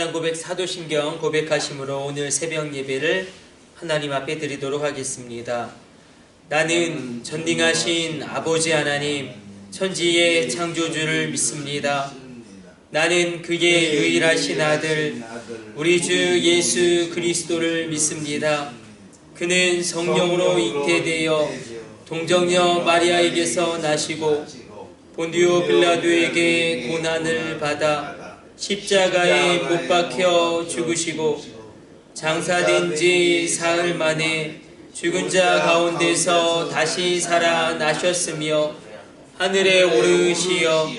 찬양 고백 사도신경 고백하심으로 오늘 새벽 예배를 하나님 앞에 드리도록 하겠습니다. 나는 전능하신 아버지 하나님 천지의 창조주를 믿습니다. 나는 그의 유일하신 아들 우리 주 예수 그리스도를 믿습니다. 그는 성령으로 잉태되어 동정녀 마리아에게서 나시고 본디오 빌라도에게 고난을 받아 십자가에 못 박혀 죽으시고 장사된 지 사흘 만에 죽은 자 가운데서 다시 살아나셨으며 하늘에 오르시어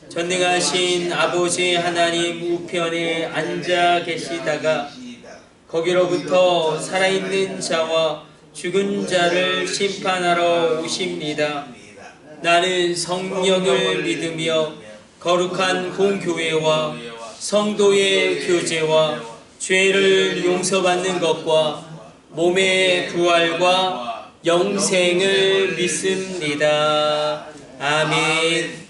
전능하신 아버지 하나님 우편에 앉아 계시다가 거기로부터 살아있는 자와 죽은 자를 심판하러 오십니다. 나는 성령을 믿으며 거룩한 공교회와 성도의 교제와 죄를 용서받는 것과 몸의 부활과 영생을 믿습니다. 아멘.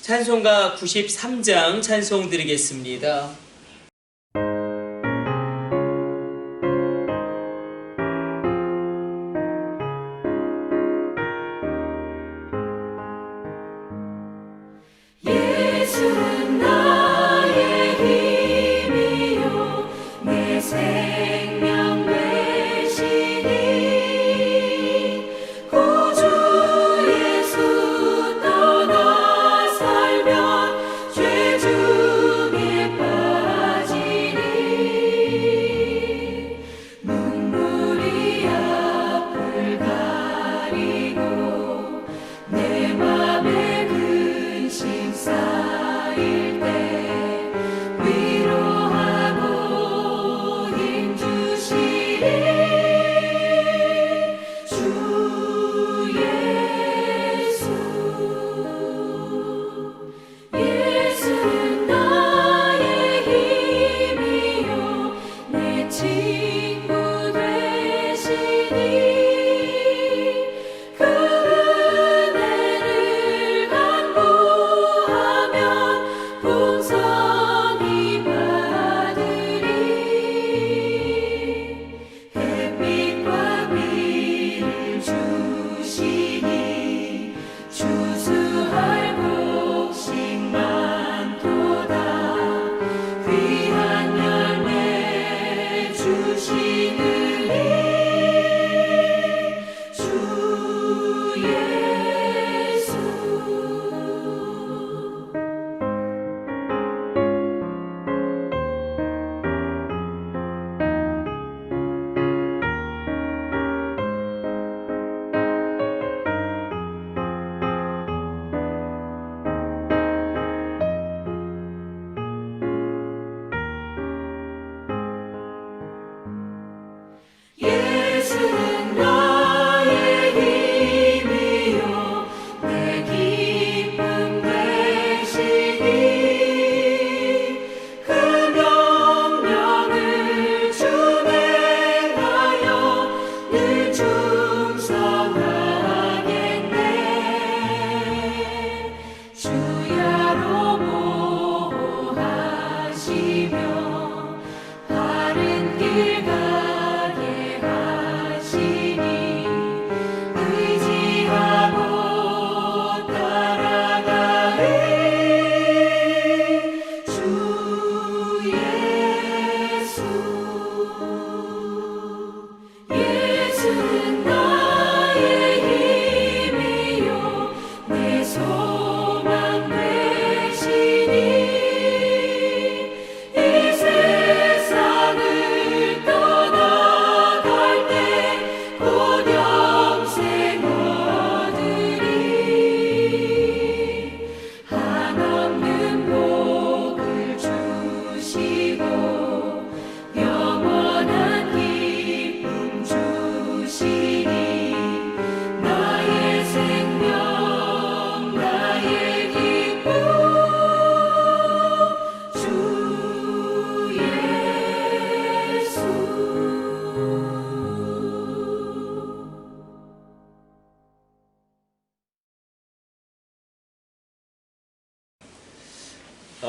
찬송가 93장 찬송 드리겠습니다. 예수는 나의 힘이요 내 생명 되시니 구주 예수 떠나 살면 죄 중에 빠지리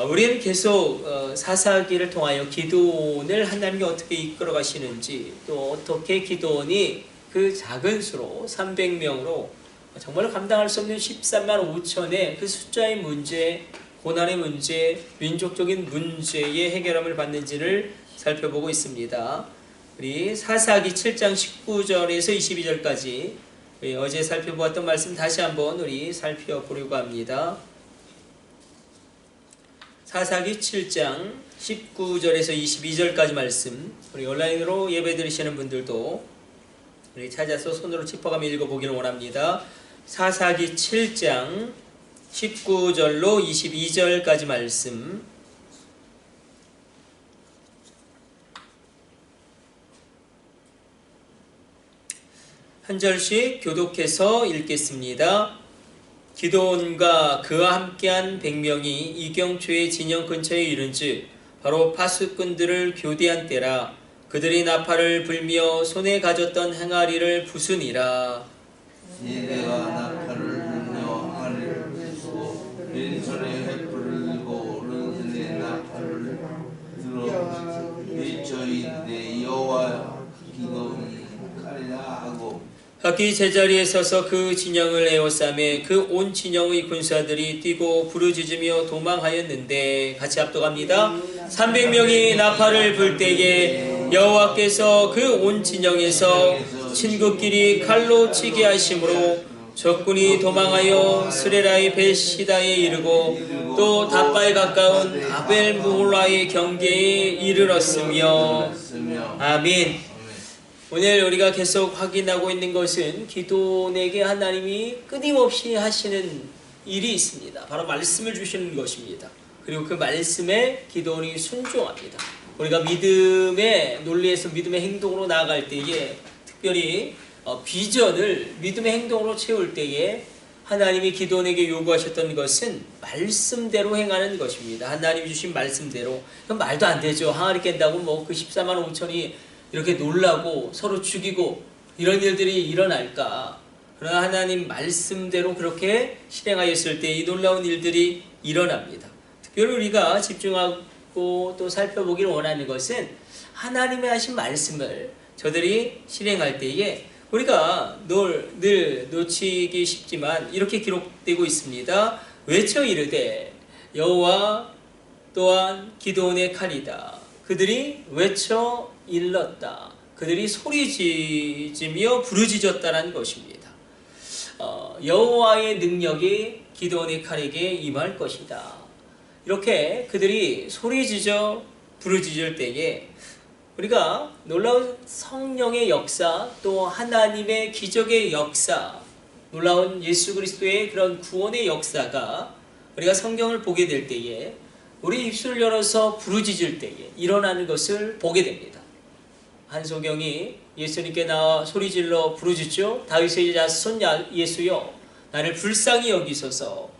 우리는 계속 사사기를 통하여 기도원을 하나님이 어떻게 이끌어 가시는지, 또 어떻게 기도원이 그 작은 수로 300명으로 정말 감당할 수 없는 13만 5천의 그 숫자의 문제, 고난의 문제, 민족적인 문제의 해결함을 받는지를 살펴보고 있습니다. 우리 사사기 7장 19절에서 22절까지 우리 어제 살펴보았던 말씀 다시 한번 우리 살펴보려고 합니다. 사사기 7장 19절에서 22절까지 말씀, 우리 온라인으로 예배 드리시는 분들도 우리 찾아서 손으로 짚어가며 읽어보기를 원합니다. 사사기 7장 19절로 22절까지 말씀, 한 절씩 교독해서 읽겠습니다. 기드온과 그와 함께한 100명이 이경초의 진영 근처에 이른즉 바로 파수꾼들을 교대한 때라. 그들이 나팔을 불며 손에 가졌던 항아리를 부수니라. 예배가 나팔을 불며 항아리를 부수고 왼손에 횃불을 들고 오른손에 나팔을 들어 외쳐이르되 여호와 기도원이 가리라 하고 각기 제자리에 서서 그 진영을 에워싸매 그 온 진영의 군사들이 뛰고 부르짖으며 도망하였는데, 같이 합독합니다. 300명이 나팔을 불 때에 여호와께서 그 온 진영에서 친구끼리 칼로 치게 하심으로 적군이 도망하여 스레라의 벳시다에 이르고 또 답바에 가까운 아벨무홀라의 경계에 이르렀으며. 아멘. 오늘 우리가 계속 확인하고 있는 것은 기도원에게 하나님이 끊임없이 하시는 일이 있습니다. 바로 말씀을 주시는 것입니다. 그리고 그 말씀에 기도원이 순종합니다. 우리가 믿음의 논리에서 믿음의 행동으로 나아갈 때에, 특별히 비전을 믿음의 행동으로 채울 때에 하나님이 기도원에게 요구하셨던 것은 말씀대로 행하는 것입니다. 하나님이 주신 말씀대로. 그건 말도 안 되죠. 항아리 깬다고 뭐 그 14만 5천이 이렇게 놀라고 서로 죽이고 이런 일들이 일어날까? 그러나 하나님 말씀대로 그렇게 실행하였을 때 이 놀라운 일들이 일어납니다. 특별히 우리가 집중하고 또 살펴보기를 원하는 것은 하나님의 하신 말씀을 저들이 실행할 때에 우리가 늘 놓치기 쉽지만 이렇게 기록되고 있습니다. 외쳐 이르되 여호와 또한 기도원의 칼이다. 그들이 외쳐 일렀다. 그들이 소리지으며 부르짖었다는 것입니다. 여호와의 능력이 기드온의 칼에게 임할 것이다. 이렇게 그들이 소리지어 부르짖을 때에 우리가 놀라운 성령의 역사, 또 하나님의 기적의 역사, 놀라운 예수 그리스도의 그런 구원의 역사가 우리가 성경을 보게 될 때에 우리 입술을 열어서 부르짖을 때에 일어나는 것을 보게 됩니다. 한소경이 예수님께 나와 소리질러 부르짖죠. 다윗의 자손 예수여 나를 불쌍히 여기소서.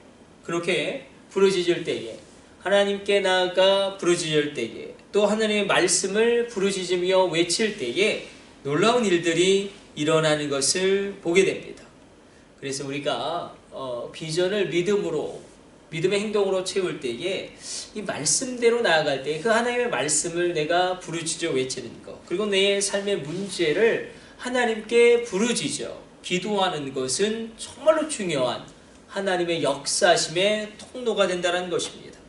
그렇게 부르짖을 때에, 하나님께 나아가 부르짖을 때에, 또 하나님의 말씀을 부르짖으며 외칠 때에 놀라운 일들이 일어나는 것을 보게 됩니다. 그래서 우리가 비전을 믿음의 행동으로 채울 때에 이 말씀대로 나아갈 때 그 하나님의 말씀을 내가 부르짖어 외치는 것, 그리고 내 삶의 문제를 하나님께 부르짖어 기도하는 것은 정말로 중요한 하나님의 역사심의 통로가 된다는 것입니다.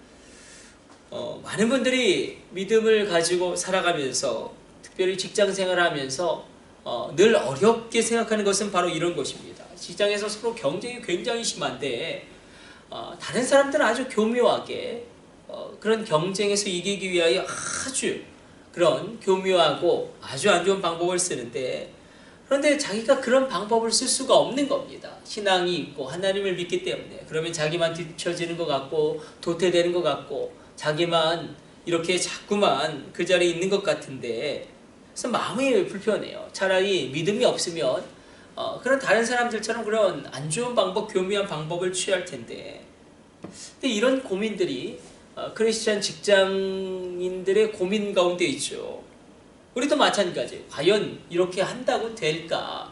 많은 분들이 믿음을 가지고 살아가면서, 특별히 직장생활을 하면서 늘 어렵게 생각하는 것은 바로 이런 것입니다. 직장에서 서로 경쟁이 굉장히 심한데 다른 사람들은 아주 교묘하게 그런 경쟁에서 이기기 위하여 아주 그런 교묘하고 아주 안 좋은 방법을 쓰는데, 그런데 자기가 그런 방법을 쓸 수가 없는 겁니다. 신앙이 있고 하나님을 믿기 때문에. 그러면 자기만 뒤처지는 것 같고 도태되는 것 같고 자기만 이렇게 자꾸만 그 자리에 있는 것 같은데, 그래서 마음이 불편해요. 차라리 믿음이 없으면 그런 다른 사람들처럼 그런 안 좋은 방법, 교묘한 방법을 취할 텐데. 근데 이런 고민들이 크리스찬 직장인들의 고민 가운데 있죠. 우리도 마찬가지예요. 과연 이렇게 한다고 될까?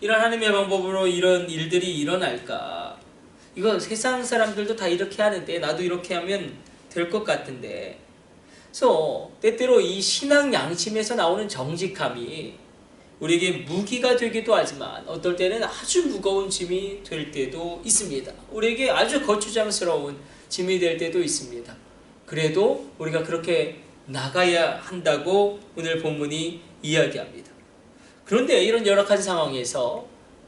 이런 하나님의 방법으로 이런 일들이 일어날까? 이거 세상 사람들도 다 이렇게 하는데 나도 이렇게 하면 될 것 같은데, 그래서 때때로 이 신앙 양심에서 나오는 정직함이 우리에게 무기가 되기도 하지만 어떨 때는 아주 무거운 짐이 될 때도 있습니다. 우리에게 아주 거추장스러운 짐이 될 때도 있습니다. 그래도 우리가 그렇게 나가야 한다고 오늘 본문이 이야기합니다. 그런데 이런 열악한 상황에서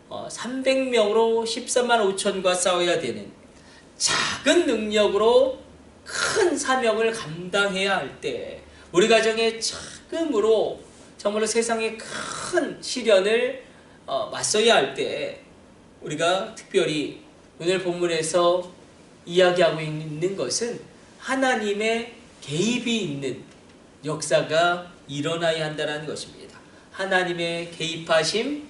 300명으로 13만 5천과 싸워야 되는 작은 능력으로 큰 사명을 감당해야 할 때, 우리 가정의 자금으로 정말로 세상의 큰 시련을 맞서야 할 때, 우리가 특별히 오늘 본문에서 이야기하고 있는 것은 하나님의 개입이 있는 역사가 일어나야 한다는 것입니다. 하나님의 개입하심,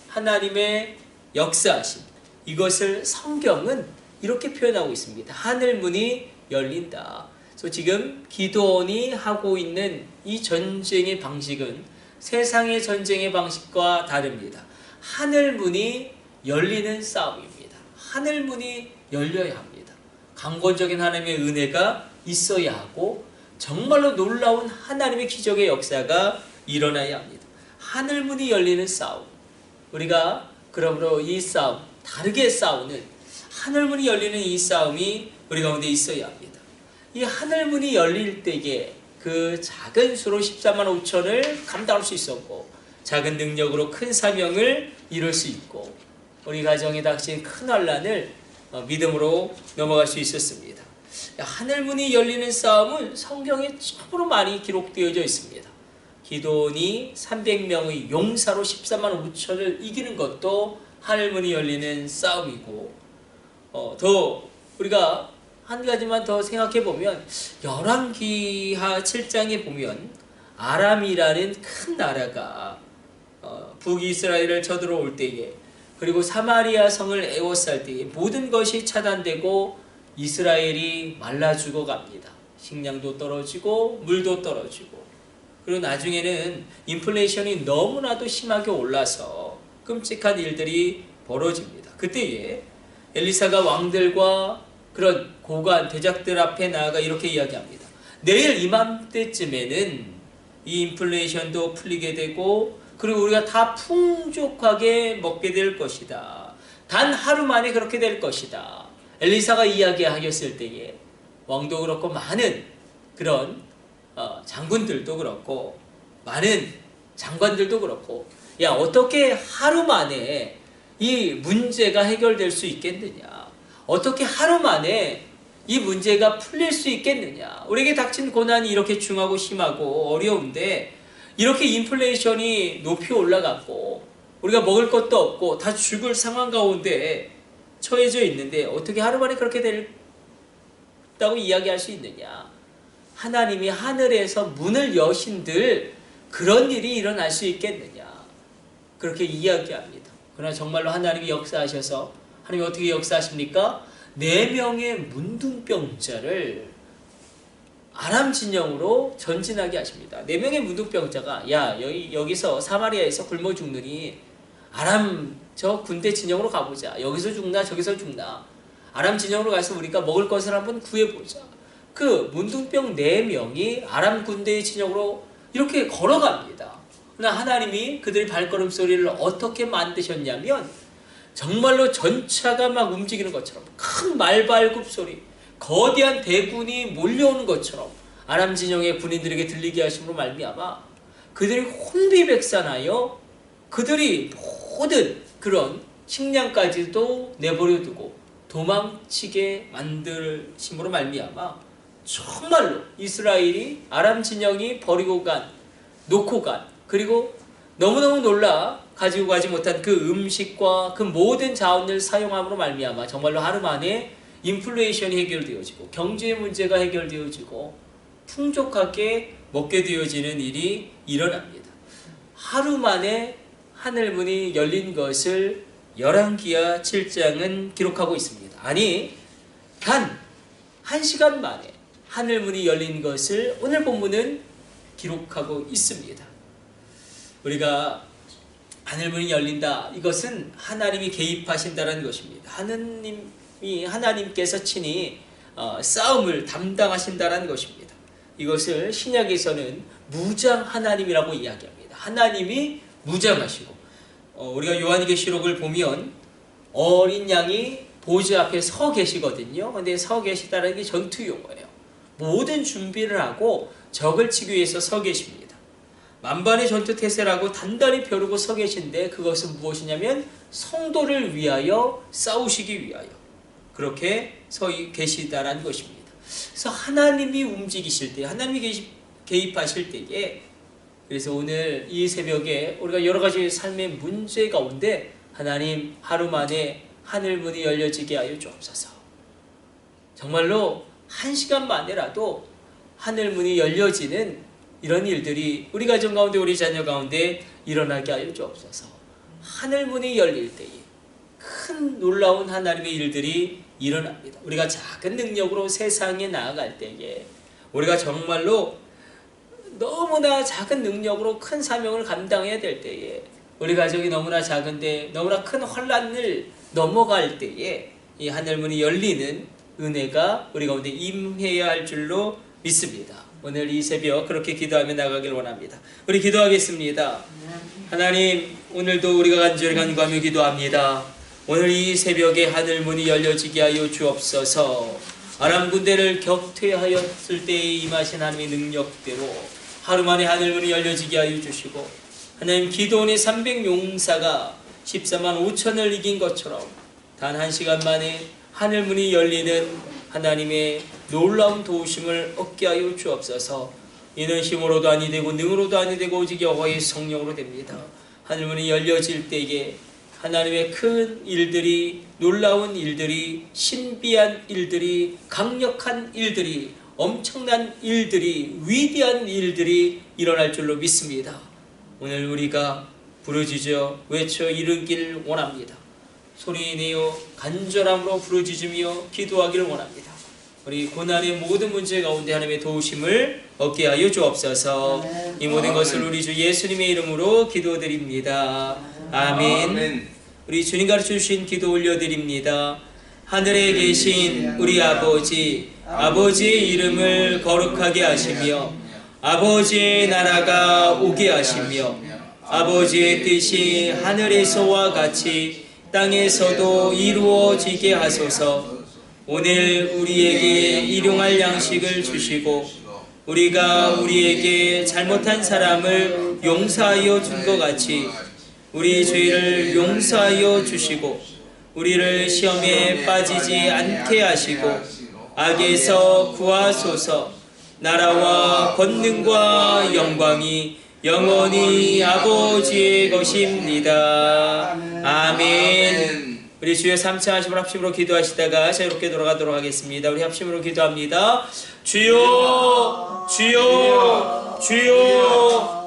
하나님의 역사하심, 이것을 성경은 이렇게 표현하고 있습니다. 하늘 문이 열린다. 그래서 지금 기드온이 하고 있는 이 전쟁의 방식은 세상의 전쟁의 방식과 다릅니다. 하늘 문이 열리는 싸움입니다. 하늘 문이 열려야 합니다. 강권적인 하나님의 은혜가 있어야 하고 정말로 놀라운 하나님의 기적의 역사가 일어나야 합니다. 하늘 문이 열리는 싸움. 우리가 그러므로 이 싸움, 다르게 싸우는 하늘 문이 열리는 이 싸움이 우리 가운데 있어야 합니다. 이 하늘 문이 열릴 때에 그 작은 수로 14만 5천을 감당할 수 있었고, 작은 능력으로 큰 사명을 이룰 수 있고, 우리 가정에 닥친 큰 환난을 믿음으로 넘어갈 수 있었습니다. 하늘 문이 열리는 싸움은 성경에 참으로 많이 기록되어져 있습니다. 기드온이 300명의 용사로 14만 5천을 이기는 것도 하늘 문이 열리는 싸움이고, 더 우리가 한 가지만 더 생각해 보면 열왕기하 7장에 보면 아람이라는 큰 나라가 북이스라엘을 쳐들어올 때에, 그리고 사마리아 성을 에워쌀 때에 모든 것이 차단되고 이스라엘이 말라 죽어갑니다. 식량도 떨어지고 물도 떨어지고, 그리고 나중에는 인플레이션이 너무나도 심하게 올라서 끔찍한 일들이 벌어집니다. 그때에 엘리사가 왕들과 그런 고관 대작들 앞에 나아가 이렇게 이야기합니다. 내일 이맘때쯤에는 이 인플레이션도 풀리게 되고, 그리고 우리가 다 풍족하게 먹게 될 것이다. 단 하루 만에 그렇게 될 것이다. 엘리사가 이야기하였을 때에 왕도 그렇고 많은 그런 장군들도 그렇고 많은 장관들도 그렇고, 야, 어떻게 하루 만에 이 문제가 해결될 수 있겠느냐? 어떻게 하루 만에 이 문제가 풀릴 수 있겠느냐? 우리에게 닥친 고난이 이렇게 중하고 심하고 어려운데, 이렇게 인플레이션이 높이 올라갔고 우리가 먹을 것도 없고 다 죽을 상황 가운데 처해져 있는데 어떻게 하루 만에 그렇게 됐다고 이야기할 수 있느냐? 하나님이 하늘에서 문을 여신들 그런 일이 일어날 수 있겠느냐? 그렇게 이야기합니다. 그러나 정말로 하나님이 역사하셔서, 하나님이 어떻게 역사하십니까? 4명의 문둥병자를 아람 진영으로 전진하게 하십니다. 4명의 문둥병자가, 야, 여기서 사마리아에서 굶어 죽느니 아람 저 군대 진영으로 가보자. 여기서 죽나 저기서 죽나 아람 진영으로 가서 우리가 먹을 것을 한번 구해보자. 그 문둥병 4명이 아람 군대의 진영으로 이렇게 걸어갑니다. 그러나 하나님이 그들의 발걸음 소리를 어떻게 만드셨냐면, 정말로 전차가 막 움직이는 것처럼 큰 말발굽 소리, 거대한 대군이 몰려오는 것처럼 아람 진영의 군인들에게 들리게 하심으로 말미암아 그들이 혼비백산하여 그들이 모든 그런 식량까지도 내버려 두고 도망치게 만들심으로 말미암아 정말로 이스라엘이 아람 진영이 버리고 간, 놓고 간, 그리고 너무너무 놀라 가지고 가지 못한 그 음식과 그 모든 자원을 사용함으로 말미암아 정말로 하루 만에 인플레이션이 해결되어지고 경제의 문제가 해결되어지고 풍족하게 먹게 되어지는 일이 일어납니다. 하루 만에 하늘문이 열린 것을 열왕기하 7장은 기록하고 있습니다. 아니, 단 1시간 만에 하늘문이 열린 것을 오늘 본문은 기록하고 있습니다. 우리가 하늘문이 열린다, 이것은 하나님이 개입하신다는 것입니다. 하나님께서 친히 싸움을 담당하신다는 것입니다. 이것을 신약에서는 무장 하나님이라고 이야기합니다. 하나님이 무장하시고 우리가 요한계시록을 보면 어린 양이 보좌 앞에 서 계시거든요. 근데 서 계시다는 게 전투 용어예요. 모든 준비를 하고 적을 치기 위해서 서 계십니다. 만반의 전투 태세를 하고 단단히 벼르고 서 계신데 그것은 무엇이냐면 성도를 위하여 싸우시기 위하여 그렇게 서 계시다라는 것입니다. 그래서 하나님이 움직이실 때, 하나님이 개입하실 때에, 그래서 오늘 이 새벽에 우리가 여러 가지 삶의 문제 가운데 하나님 하루 만에 하늘 문이 열려지게 하여 주옵소서. 정말로 한 시간만이라도 하늘 문이 열려지는 이런 일들이 우리 가정 가운데, 우리 자녀 가운데 일어나게 하여 주옵소서. 하늘 문이 열릴 때에 큰 놀라운 하나님의 일들이 일어납니다. 우리가 작은 능력으로 세상에 나아갈 때에, 우리가 정말로 너무나 작은 능력으로 큰 사명을 감당해야 될 때에, 우리 가정이 너무나 작은데 너무나 큰 환난을 넘어갈 때에 이 하늘문이 열리는 은혜가 우리 가운데 임해야 할 줄로 믿습니다. 오늘 이 새벽 그렇게 기도하며 나가길 원합니다. 우리 기도하겠습니다. 하나님, 오늘도 우리가 간절히 간구하며 기도합니다. 오늘 이 새벽에 하늘문이 열려지게 하여 주옵소서. 아람 군대를 격퇴하였을 때에 임하신 하나님의 능력대로 하루 만에 하늘문이 열려지게 하여 주시고, 하나님 기도원의 300용사가 14만 5천을 이긴 것처럼 단 한 시간 만에 하늘문이 열리는 하나님의 놀라운 도우심을 얻게 하여 주옵소서. 이는 힘으로도 아니 되고 능으로도 아니 되고 오직 여호와의 성령으로 됩니다. 하늘문이 열려질 때에 하나님의 큰 일들이, 놀라운 일들이, 신비한 일들이, 강력한 일들이, 엄청난 일들이, 위대한 일들이 일어날 줄로 믿습니다. 오늘 우리가 부르짖어 외쳐 이르길 원합니다. 소리내어 간절함으로 부르짖으며 기도하기를 원합니다. 우리 고난의 모든 문제 가운데 하나님의 도우심을 얻게 하여 주옵소서. 이 모든 것을 우리 주 예수님의 이름으로 기도드립니다. 아멘. 우리 주님 가르쳐주신 기도 올려드립니다. 하늘에 계신 우리 아버지, 아버지의 이름을 거룩하게 하시며 아버지의 나라가 오게 하시며 아버지의 뜻이 하늘에서와 같이 땅에서도 이루어지게 하소서. 오늘 우리에게 일용할 양식을 주시고 우리가 우리에게 잘못한 사람을 용서하여 준 것 같이 우리 죄를 용서하여 주시고 우리를 시험에 빠지지 않게 하시고 악에서 구하소서. 나라와 권능과 영광이 영원히 아버지의 것입니다. 아멘. 우리 주여 3차 하심을 합심으로 기도하시다가 자유롭게 돌아가도록 하겠습니다. 우리 합심으로 기도합니다. 주여, 주여, 주여.